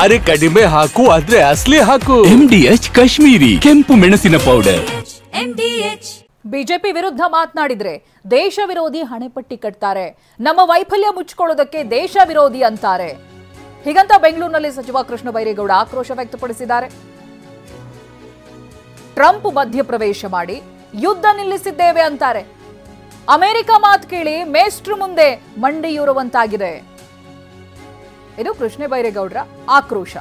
ಅರೆ ಕಡಿಮೆ ಹಾಕು ಆದ್ರೆ ಅಸಲಿ ಹಾಕು. MDH ಕಾಶ್ಮೀರಿ ಕೆಂಪು ಮೆಣಸಿನ ಪೌಡರ್. ಬಿಜೆಪಿ ವಿರುದ್ಧ ಮಾತನಾಡಿದ್ರೆ ದೇಶ ವಿರೋಧಿ ಹಣೆಪಟ್ಟಿ ಕಟ್ತಾರೆ, ನಮ್ಮ ವೈಫಲ್ಯ ಮುಚ್ಚಿಕೊಳ್ಳೋದಕ್ಕೆ ದೇಶ ವಿರೋಧಿ ಅಂತಾರೆ. ಹೀಗಂತ ಬೆಂಗಳೂರಿನಲ್ಲಿ ಸಚಿವ ಕೃಷ್ಣ ಬೈರೇಗೌಡ ಆಕ್ರೋಶ ವ್ಯಕ್ತಪಡಿಸಿದ್ದಾರೆ. ಟ್ರಂಪ್ ಮಧ್ಯಪ್ರವೇಶ ಮಾಡಿ ಯುದ್ಧ ನಿಲ್ಲಿಸಿದ್ದೇವೆ ಅಂತಾರೆ. ಅಮೆರಿಕ ಮಾತು ಕೇಳಿ ಮೇಸ್ಟ್ರು ಮುಂದೆ ಮಂಡಿಯೂರುವಂತಾಗಿದೆ. ಇದು ಕೃಷ್ಣ ಬೈರೇಗೌಡರ ಆಕ್ರೋಶ.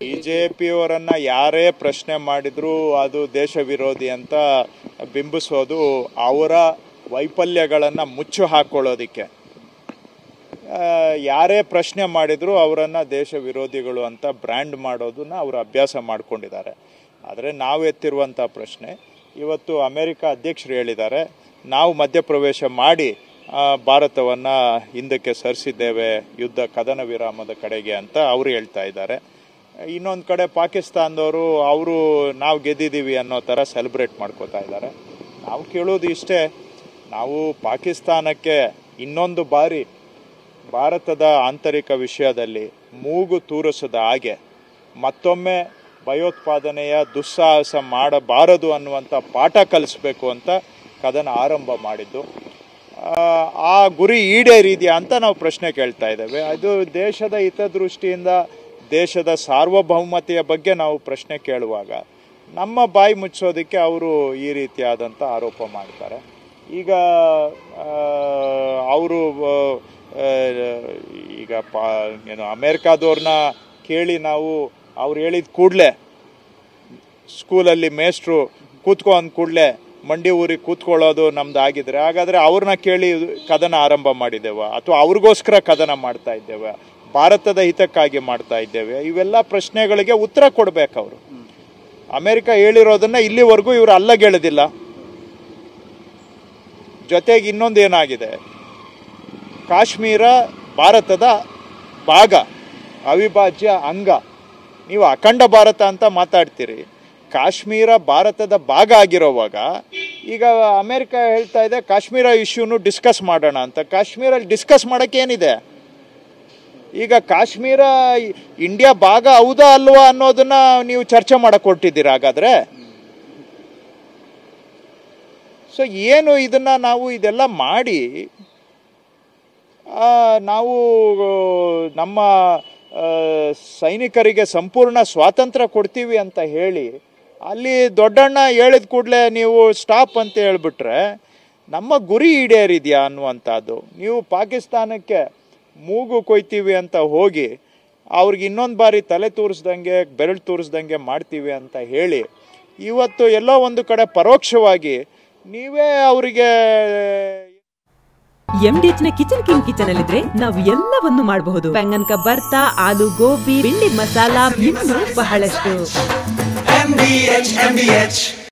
ಬಿಜೆಪಿಯವರನ್ನ ಯಾರೇ ಪ್ರಶ್ನೆ ಮಾಡಿದ್ರು ಅದು ದೇಶ ವಿರೋಧಿ ಅಂತ ಬಿಂಬಿಸೋದು ಅವರ ವೈಫಲ್ಯಗಳನ್ನು ಮುಚ್ಚು ಹಾಕೊಳ್ಳೋದಿಕ್ಕೆ. ಯಾರೇ ಪ್ರಶ್ನೆ ಮಾಡಿದ್ರು ಅವರನ್ನು ದೇಶ ವಿರೋಧಿಗಳು ಅಂತ ಬ್ರ್ಯಾಂಡ್ ಮಾಡೋದನ್ನ ಅವರು ಅಭ್ಯಾಸ ಮಾಡ್ಕೊಂಡಿದ್ದಾರೆ. ಆದರೆ ನಾವು ಎತ್ತಿರುವಂಥ ಪ್ರಶ್ನೆ, ಇವತ್ತು ಅಮೆರಿಕ ಅಧ್ಯಕ್ಷರು ಹೇಳಿದ್ದಾರೆ ನಾವು ಮಧ್ಯಪ್ರವೇಶ ಮಾಡಿ ಭಾರತವನ್ನು ಹಿಂದಕ್ಕೆ ಸರಿಸಿದ್ದೇವೆ ಯುದ್ಧ ಕದನ ವಿರಾಮದ ಕಡೆಗೆ ಅಂತ ಅವರು ಹೇಳ್ತಾ ಇದ್ದಾರೆ. ಇನ್ನೊಂದು ಕಡೆ ಪಾಕಿಸ್ತಾನದವರು ಅವರು ನಾವು ಗೆದ್ದಿದ್ದೀವಿ ಅನ್ನೋ ಥರ ಸೆಲೆಬ್ರೇಟ್ ಮಾಡ್ಕೋತಾ ಇದ್ದಾರೆ. ನಾವು ಕೇಳೋದು ಇಷ್ಟೇ, ನಾವು ಪಾಕಿಸ್ತಾನಕ್ಕೆ ಇನ್ನೊಂದು ಬಾರಿ ಭಾರತದ ಆಂತರಿಕ ವಿಷಯದಲ್ಲಿ ಮೂಗು ತೂರಿಸದ ಹಾಗೆ ಮತ್ತೊಮ್ಮೆ ಭಯೋತ್ಪಾದನೆಯ ದುಸ್ಸಾಹಸ ಮಾಡಬಾರದು ಅನ್ನುವಂಥ ಪಾಠ ಕಲಿಸ್ಬೇಕು ಅಂತ ಕದನ ಆರಂಭ ಮಾಡಿದ್ದು. ಆ ಗುರಿ ಈಡೇರಿದೆಯಾ ಅಂತ ನಾವು ಪ್ರಶ್ನೆ ಕೇಳ್ತಾ ಇದ್ದೇವೆ. ಅದು ದೇಶದ ಹಿತದೃಷ್ಟಿಯಿಂದ ದೇಶದ ಸಾರ್ವಭೌಮತೆಯ ಬಗ್ಗೆ ನಾವು ಪ್ರಶ್ನೆ ಕೇಳುವಾಗ ನಮ್ಮ ಬಾಯಿ ಮುಚ್ಚೋದಕ್ಕೆ ಅವರು ಈ ರೀತಿಯಾದಂಥ ಆರೋಪ ಮಾಡ್ತಾರೆ. ಈಗ ಅವರು ಏನು ಅಮೇರಿಕಾದವ್ರನ್ನ ಕೇಳಿ ನಾವು ಅವ್ರು ಹೇಳಿದ ಕೂಡಲೇ ಸ್ಕೂಲಲ್ಲಿ ಮೇಸ್ಟ್ರು ಕೂತ್ಕೊ ಅಂದ ಕೂಡಲೇ ಮಂಡಿ ಊರಿಗೆ ಕೂತ್ಕೊಳ್ಳೋದು ನಮ್ದು ಆಗಿದ್ರೆ, ಹಾಗಾದರೆ ಅವ್ರನ್ನ ಕೇಳಿ ಕದನ ಆರಂಭ ಮಾಡಿದ್ದೇವ ಅಥವಾ ಅವ್ರಿಗೋಸ್ಕರ ಕದನ ಮಾಡ್ತಾ ಇದ್ದೇವೆ, ಭಾರತದ ಹಿತಕ್ಕಾಗಿ ಮಾಡ್ತಾ ಇದ್ದೇವೆ? ಇವೆಲ್ಲ ಪ್ರಶ್ನೆಗಳಿಗೆ ಉತ್ತರ ಕೊಡ್ಬೇಕು ಅವರು. ಅಮೆರಿಕ ಹೇಳಿರೋದನ್ನ ಇಲ್ಲಿವರೆಗೂ ಇವರು ಅಲ್ಲಗೆಳೆದಿಲ್ಲ. ಜೊತೆಗೆ ಇನ್ನೊಂದು ಏನಾಗಿದೆ, ಕಾಶ್ಮೀರ ಭಾರತದ ಭಾಗ, ಅವಿಭಾಜ್ಯ ಅಂಗ. ನೀವು ಅಖಂಡ ಭಾರತ ಅಂತ ಮಾತಾಡ್ತೀರಿ, ಕಾಶ್ಮೀರ ಭಾರತದ ಭಾಗ ಆಗಿರೋವಾಗ ಈಗ ಅಮೆರಿಕ ಹೇಳ್ತಾ ಇದೆ ಕಾಶ್ಮೀರ ಇಶ್ಯೂನು ಡಿಸ್ಕಸ್ ಮಾಡೋಣ ಅಂತ. ಕಾಶ್ಮೀರಲ್ಲಿ ಡಿಸ್ಕಸ್ ಮಾಡೋಕ್ಕೆ ಏನಿದೆ? ಈಗ ಕಾಶ್ಮೀರ ಇಂಡಿಯಾ ಭಾಗ ಹೌದಾ ಅಲ್ವಾ ಅನ್ನೋದನ್ನ ನೀವು ಚರ್ಚೆ ಮಾಡಕ್ಕೆ ಹೊರಟಿದ್ದೀರ ಹಾಗಾದ್ರೆ. ಸೊ ಏನು ಇದನ್ನ ನಾವು ಇದೆಲ್ಲ ಮಾಡಿ ನಾವು ನಮ್ಮ ಸೈನಿಕರಿಗೆ ಸಂಪೂರ್ಣ ಸ್ವಾತಂತ್ರ್ಯ ಕೊಡ್ತೀವಿ ಅಂತ ಹೇಳಿ ಅಲ್ಲಿ ದೊಡ್ಡಣ್ಣ ಹೇಳಿದ ಕೂಡಲೇ ನೀವು ಸ್ಟಾಪ್ ಅಂತ ಹೇಳ್ಬಿಟ್ರೆ ನಮ್ಮ ಗುರಿ ಈಡೇರಿದೆಯಾ ಅನ್ನುವಂಥದ್ದು. ನೀವು ಪಾಕಿಸ್ತಾನಕ್ಕೆ ಮೂಗು ಕೊಯ್ತೀವಿ ಅಂತ ಹೋಗಿ ಅವ್ರಿಗೆ ಇನ್ನೊಂದು ಬಾರಿ ತಲೆ ತೂರಿಸ್ದಂಗೆ ಬೆರಳು ತೂರಿಸ್ದಂಗೆ ಮಾಡ್ತೀವಿ ಅಂತ ಹೇಳಿ ಇವತ್ತು ಎಲ್ಲೋ ಒಂದು ಕಡೆ ಪರೋಕ್ಷವಾಗಿ ನೀವೇ ಅವರಿಗೆ MDH ನ ಕಿಚನ್ ಕಿಂಗ್ ಕಿಚನ್ ಅಲ್ಲಿದ್ರೆ ನಾವು ಎಲ್ಲವನ್ನು ಮಾಡಬಹುದು. ಬೆಂಗನ್ಕ ಬರ್ತಾ, ಆಲೂ ಗೋಬಿ, ಭಿಂಡಿ ಮಸಾಲಾ, ಇನ್ನೂ ಬಹಳಷ್ಟು. MDH